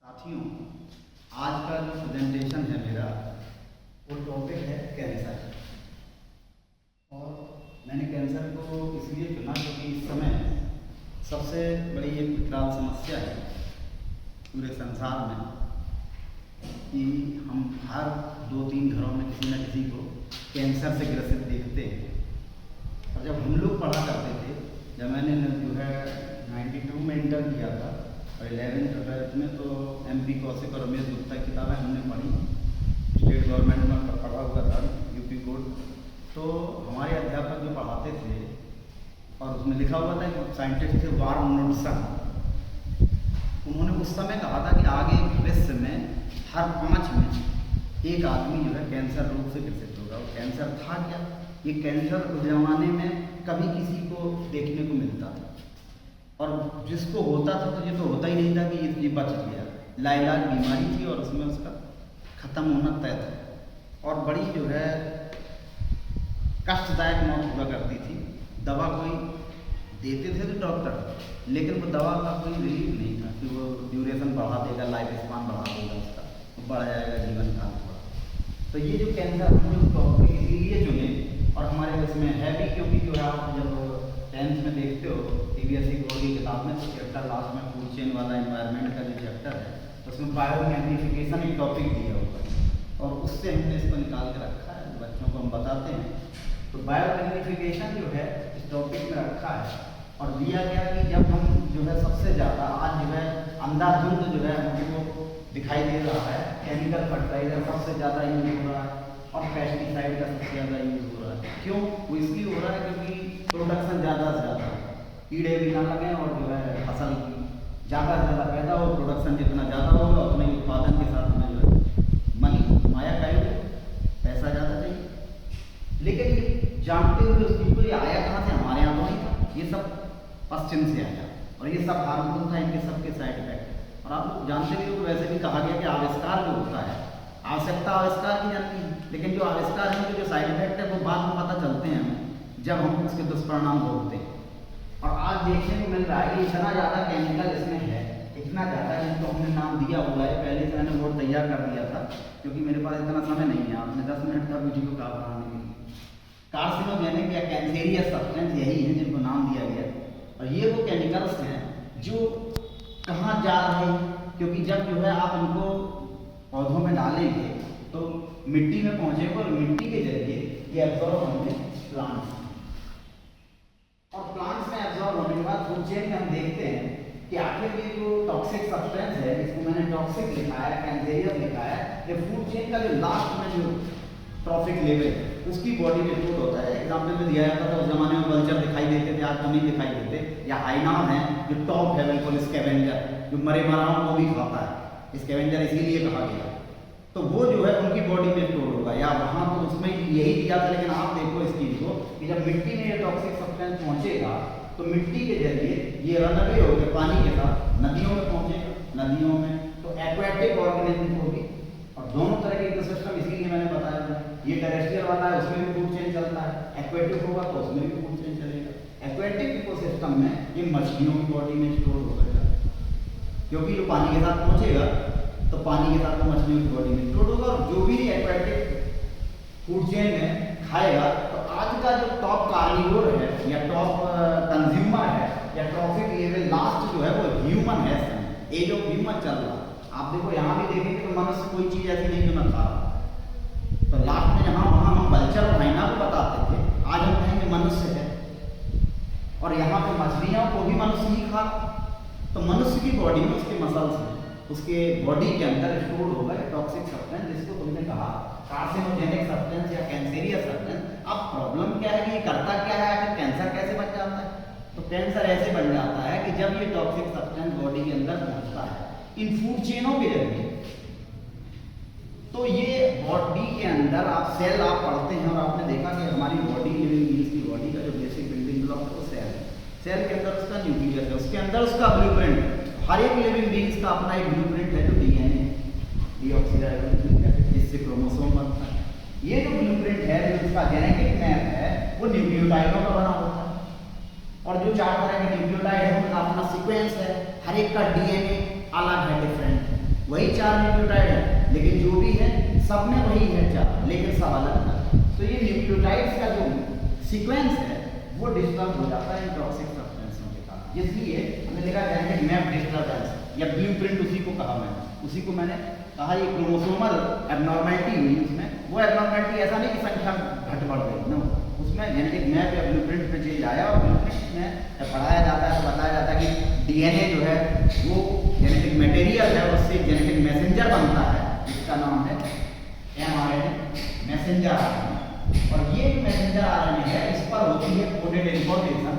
साथियों, आज का जो प्रेजेंटेशन है मेरा वो टॉपिक है कैंसर। और मैंने कैंसर को इसलिए चुना क्योंकि इस समय सबसे बड़ी एक विकराल समस्या है पूरे संसार में कि हम हर 2-3 घरों में किसी न किसी को कैंसर से ग्रसित देखते हैं। और जब हम लोग पढ़ा करते थे, जब मैंने जो है 92 में इंटर किया था और 11th-12th में, तो MP कौशिक और रमेश गुप्ता की किताबें हमने पढ़ी। स्टेट गवर्नमेंट में पढ़ा हुआ था, यूपी कोड। तो हमारे अध्यापक जो पढ़ाते थे और उसमें लिखा हुआ था कि साइंटिस्ट थे वार्न नोडसन, उन्होंने उस समय कहा था कि आगे भविष्य में हर 5 में एक आदमी जो है कैंसर रोग से ग्रसित होगा। और कैंसर था क्या? ये कैंसर उस जमाने में कभी किसी को देखने को मिलता था, और जिसको होता था तो ये तो होता ही नहीं था कि ये बच गया। लाइलाज बीमारी थी और उसमें उसका ख़त्म होना तय था, और बड़ी जो है कष्टदायक मौत हुआ करती थी। दवा कोई देते थे तो डॉक्टर, लेकिन वो दवा का कोई रिलीफ नहीं था कि वो ड्यूरेशन बढ़ा देगा, लाइफ स्पान बढ़ा देगा, उसका बढ़ जाएगा जीवन काल थोड़ा। तो ये जो कैंसर हम जो टॉपिक इसीलिए चुने, और हमारे इसमें है भी क्योंकि जो है आप जब 10th में देखते हो CBSE बोर्ड की किताब में, तो चैप्टर लास्ट में फूड चेन वाला एनवायरनमेंट का जो चैप्टर है, तो उसमें बायोमैग्निफिकेशन एक टॉपिक दिया हुआ है, और उससे हमने इसको निकाल के रखा है, बच्चों को हम बताते हैं। तो बायोमैग्निफिकेशन जो है इस टॉपिक में रखा है, और दिया गया कि जब हम जो है सबसे ज़्यादा आज जो है अंधाधुंध जो है हमको दिखाई दे रहा है, केमिकल फर्टिलाइजर सबसे ज़्यादा यूज हो रहा है और पेस्टिसाइड का सबसे ज़्यादा यूज हो रहा है। क्यों? वो इसलिए हो रहा है क्योंकि प्रोडक्शन ज़्यादा से ज़्यादा, कीड़े भी ना लगें और जो है फसल ज़्यादा से ज़्यादा पैदा हो। प्रोडक्शन जितना ज़्यादा होगा उतने उत्पादन के साथ हमें जो है मनी माया कहेंगे, पैसा ज़्यादा चाहिए। लेकिन जानते हुए उस चीज़ को ये आया कहाँ से? हमारे यहाँ तो नहीं था, ये सब पश्चिम से आया, और ये सब हार्मफुल था, इनके सबके साइड इफेक्ट। और आप लोग जानते भी हो, वैसे भी कहा गया कि आविष्कार जो होता है, आवश्यकता आविष्कार की जाती है, लेकिन जो आविष्कार है उनके जो साइड इफेक्ट है वो बाद में पता चलते हैं हमें जब हम उसके दुष्परिणाम भोगते हैं। और आज देखने को मिल रहा है कि इतना ज़्यादा केमिकल इसमें है, इतना ज़्यादा जिसको हमने नाम दिया हुआ है। पहले से मैंने बोर्ड तैयार कर दिया था क्योंकि मेरे पास इतना समय नहीं है, आपने 10 मिनट का वीडियो का बनाने के लिए। कार्सिनोजेनिक या कैंसेरियस सब्सटेंस यही है जिनको नाम दिया गया, और ये वो केमिकल्स हैं जो कहाँ जा रहे हैं, क्योंकि जब जो है आप इनको पौधों में डालेंगे तो मिट्टी में पहुँचेगा, और मिट्टी के जरिए ये एब्जॉर्ब होंगे प्लांट्स, और प्लांट्स में एब्जॉर्ब होने के बाद फूड चेन में हम देखते हैं कि आखिर ये जो टॉक्सिक सब्सटेंस है, इसको मैंने टॉक्सिक लिखा है, कैंसेरियस लिखा है, ये फूड चेन का जो लास्ट में जो ट्रॉफिक लेवल है उसकी बॉडी में रिपोर्ट होता है। एग्जाम्पल में दिया जाता था, उस जमाने में वल्चर दिखाई देते थे, आज तो नहीं दिखाई देते। या हाइनान है जो टॉप है बिल्कुल स्कैवेंजर, जो मरे मराओं को भी खाता है, स्कैवेंजर इसीलिए कहा गया। तो वो जो है उनकी बॉडी में स्टोर होगा, या वहाँ तो उसमें यही दिया था। लेकिन आप देखो इस चीज़ को कि जब मिट्टी में ये टॉक्सिक सब्सटेंस पहुँचेगा तो मिट्टी के जरिए ये रनअवे होकर पानी के साथ नदियों में पहुँचेगा, नदियों में तो एक्वेटिक ऑर्गेनिज्म होगी। और दोनों तरह के इकोसिस्टम, इसीलिए मैंने बताया था, ये टेरेस्ट्रियल वाला है उसमें भी फूड चेन चलता है, एक्वेटिक होगा तो उसमें भी फूड चेन चलेगा। एक्वेटिक इकोसिस्टम में ये मछलियों की बॉडी में स्टोर होगा, क्योंकि जो पानी के साथ पहुँचेगा तो पानी के साथ तो मछलियों की बॉडी में स्टोर होगा, और जो भी एक्वेटिक फूड चेन में खाएगा। तो आज का जो टॉप कार्निवोर है या टॉप कंज्यूमर है या ट्रॉफिक लेवल लास्ट जो है वो ह्यूमन है, एज ऑफ ह्यूमन चल रहा है। आप देखो यहाँ भी देखेंगे तो मनुष्य कोई चीज़ ऐसी नहीं जो ना खा रहा। तो लास्ट में जहाँ वहाँ हम वल्चर और हाइना को बताते थे, आज हम कहेंगे मनुष्य है, और यहाँ पे मछलियों को भी मनुष्य ही खा। तो मनुष्य की बॉडी में उसके मसल्स हैं, उसके बॉडी के अंदर स्टोर होगा टॉक्सिक सब्सटेंस, जिसको तुमने कहा कार्सिनोजेनिक सब्सटेंस या कैंसेरियस सब्सटेंस। अब प्रॉब्लम क्या है कि ये करता क्या है, आखिर कैंसर कैसे बन जाता है? तो कैंसर ऐसे बन जाता है कि जब ये टॉक्सिक सब्सटेंस बॉडी के अंदर पहुंचता है इन फूड चेनों के जरिए, तो ये बॉडी के अंदर आप सेल आप पढ़ते हैं, और आपने देखा कि हमारी बॉडी, लिविंग बीइंग्स की बॉडी का जो बेसिक बिल्डिंग ब्लॉक है वो सेल है। सेल के अंदर उसका न्यूक्लियस है, उसके अंदर उसका ब्लूप्रिंट है। हर एक लिविंग बीइंग्स का अपना एक ब्लूप्रिंट है, जो DNA डीऑक्सीराइबोन्यूक्लिक एसिड, जिससे क्रोमोसोम बनता है। ये जो ब्लूप्रिंट है, जो इसका जेनेटिक मैप है, वो न्यूक्लियोटाइडों का बना होता है, और जो 4 तरह के न्यूक्लियोटाइड है उनका अपना सीक्वेंस है। हर एक का DNA अलग है, डिफरेंट है। 4 न्यूक्लियोटाइड है, लेकिन जो भी है सब में वही है 4, लेकिन सब अलग है। तो ये न्यूक्लियोटाइड्स का जो सीक्वेंस है वो डिस्टर्ब हो जाता है इन टॉक्सिक सब्सटेंसों के कारण। इसलिए हमने लिखा जेनेटिक मैप डिस्टर्बेंस या ब्लूप्रिंट, उसी को कहा मैंने, उसी को मैंने कहा ये क्रोमोसोमल एबनॉर्मेलिटी हुई उसमें। वो एबनॉर्मेलिटी ऐसा नहीं कि संख्या घट बढ़ गई, नो, उसमें जेनेटिक मैप या ब्लूप्रिंट में चेंज आया, और ब्लूप्रिंट में पढ़ाया जाता है तो बताया जाता है कि डीएनए जो है वो जेनेटिक मटेरियल है, उससे जेनेटिक मैसेंजर बनता है, जिसका नाम है एमआरएनए मैसेंजर आरएनए। और ये जो मैसेंजर आरएनए है इस पर होती है कोडेड इंफॉर्मेशन।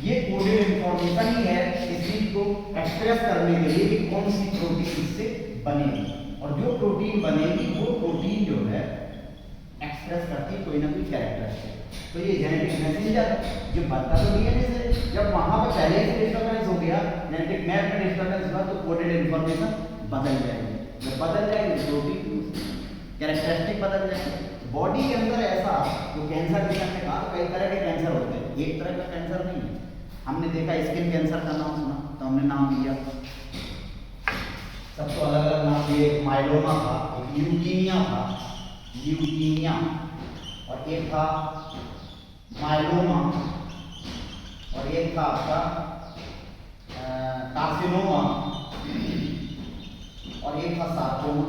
ये कोडेड इंफॉर्मेशन ही है इस चीज को एक्सप्रेस करने के लिए कि कौन सी प्रोटीन इससे बनेगी, और जो प्रोटीन बनेगी वो प्रोटीन जो है एक्सप्रेस करती है कोई ना कोई कैरेक्टर। तो ये जेनेटिक मैसेंजर जो बनता तो डीएनए से, जब वहां पे पहले से डिस्टर्बेंस हो गया, जेनेटिक मैप में डिस्टर्बेंस हुआ, तो कोडेड इंफॉर्मेशन बदल जाएगी। जब बदल जाएगी प्रोटीन कैरेक्टरिस्टिक बदल जाएगी। बॉडी के अंदर ऐसा, जो कैंसर के हमने कहा कई तरह के कैंसर होते हैं, एक तरह का कैंसर नहीं है। हमने देखा स्किन कैंसर का नाम सुना तो हमने नाम दिया, सबको अलग अलग नाम दिए। एक माइलोमा था, एक ल्यूकीमिया था, ल्यूकीमिया, और एक था माइलोमा, और एक था आपका कार्सिनोमा, और एक था सार्कोमा।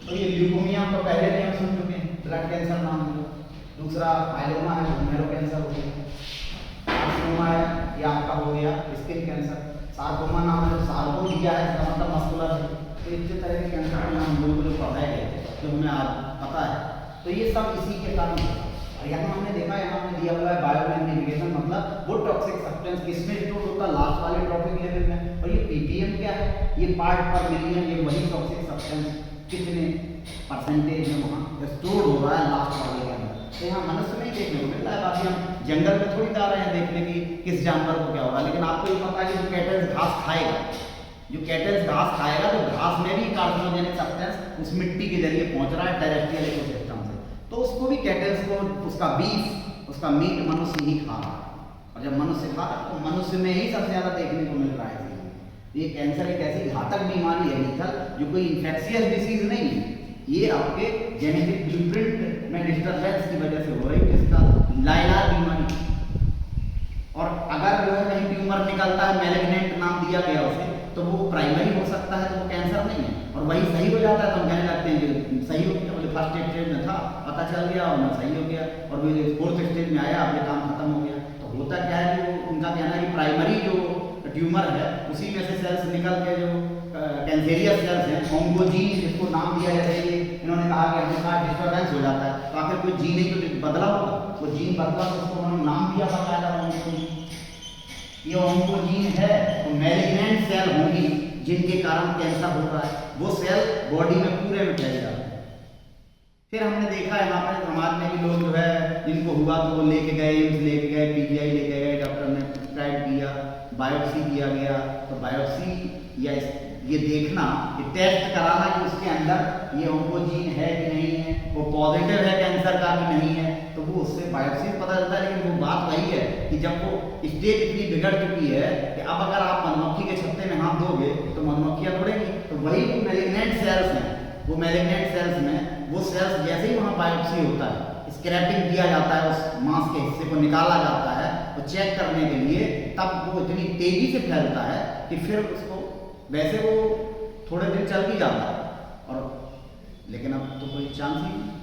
तो ये ल्यूकेमिया तो पहले भी हम सुन चुके हैं, ब्लड कैंसर नाम दिया। दूसरा माइलोमा है, मेरो कैंसर हो गया। कार्सिनोमा है, ये आपका हो गया स्किन कैंसर। सार्कोमा नाम है, सार्को दिया है, इसका मतलब मस्कुलर है। तो इस तरह के कैंसर के नाम बिल्कुल पढ़ाए गए थे, जो हमें आज पता है। तो ये सब इसी के कारण। और यहाँ हमने देखा, यहाँ हमने दिया हुआ है बायोइडेंटिफिकेशन, मतलब वो टॉक्सिक सब्सटेंस किसमें स्टोर होता है, लास्ट वाले ट्रॉपिक लेवल में। और ये पीपीएम क्या है, ये पार्ट पर मिलियन, ये वही टॉक्सिक सब्सटेंस कितने परसेंटेज में वहाँ स्टोर हो रहा है लास्ट वाले के अंदर। तो यहाँ मनुष्य में ही देखने को मिलता है, बाकी हम जंगल में थोड़ी जा रहे हैं देखने की किस जानवर को क्या होगा। लेकिन आपको ये पता है कि जो कैटल्स घास खाएगा, जो कैटल्स घास खाएगा, तो घास में भी कार्सिनोजेनिक सब्सटेंस उस मिट्टी के जरिए पहुंच रहा है टेरेस्ट्रियल इकोसिस्टम से। तो उसको भी कैटल्स को, उसका बीफ, उसका मीट मनुष्य ही खा रहा है। और जब मनुष्य खा रहा है तो मनुष्य में ही सबसे ज्यादा देखने को मिल रहा है। ये कैंसर एक ऐसी घातक बीमारी है लीथल, जो कोई इंफेक्शियस डिसीज नहीं है, ये आपके जेनेटिक ब्लूप्रिंट में डिस्टर्बेंस की वजह से हो रही है, जिसका लाइलार बीमारी। और अगर जो है कहीं ट्यूमर निकलता है, मैलिग्नेंट नाम दिया गया उसे, तो वो प्राइमरी हो सकता है, तो वो कैंसर नहीं है। और वही सही हो जाता है तो हम कहने लगते हैं कि सही हो गया, बोले फर्स्ट स्टेज में था, पता चल गया और सही हो गया, और वो फोर्थ स्टेज में आया, अब ये काम खत्म हो गया। तो होता क्या है कि उनका कहना है कि प्राइमरी जो ट्यूमर है उसी में से सेल्स निकल के जो कैंसेरियस सेल्स हैं, ऑन्कोजीन जिसको नाम दिया जाता है, इन्होंने कहा कि हमेशा डिस्टर्बेंस हो जाता है। तो आखिर कोई जीन ही तो बदला होगा, वो जीन बदला तो उसको उन्होंने नाम दिया बकायदा ऑन्कोजीन। ये ऑन्कोजीन है, तो मैलिग्नेंट सेल होंगी जिनके कारण कैंसर हो रहा है, वो सेल बॉडी में पूरे में फैल जाता है। फिर हमने देखा यहाँ पर समाज में भी लोग जो है जिनको हुआ तो वो लेके गए, एम्स लेके गए, पीजीआई लेके गए, डॉक्टर ने प्रिस्क्राइब किया, बायोप्सी किया गया। तो बायोप्सी या ये देखना, ये टेस्ट कराना कि उसके अंदर ये ऑन्कोजीन है कि नहीं है, वो पॉजिटिव है कैंसर का कि नहीं है, तो वो उससे बायोप्सी से पता चलता है। लेकिन वो बात वही है कि जब वो स्टेज इतनी बिगड़ चुकी है कि अब अगर आप मधुमक्खी के छत्ते में हाथ दोगे तो मधुमक्खियाँ तोड़ेंगी। तो वही जो मैलिग्नेंट सेल्स हैं, वो मैलिग्नेंट सेल्स में वो सेल्स जैसे ही वहाँ बायोप्सी होता है, स्क्रैपिंग किया जाता है, उस मांस के हिस्से को निकाला जाता है तो चेक करने के लिए, तब वो इतनी तेजी से फैलता है कि फिर उसको, वैसे वो थोड़े दिन चल भी जाता है, और लेकिन अब तो कोई चांस ही नहीं।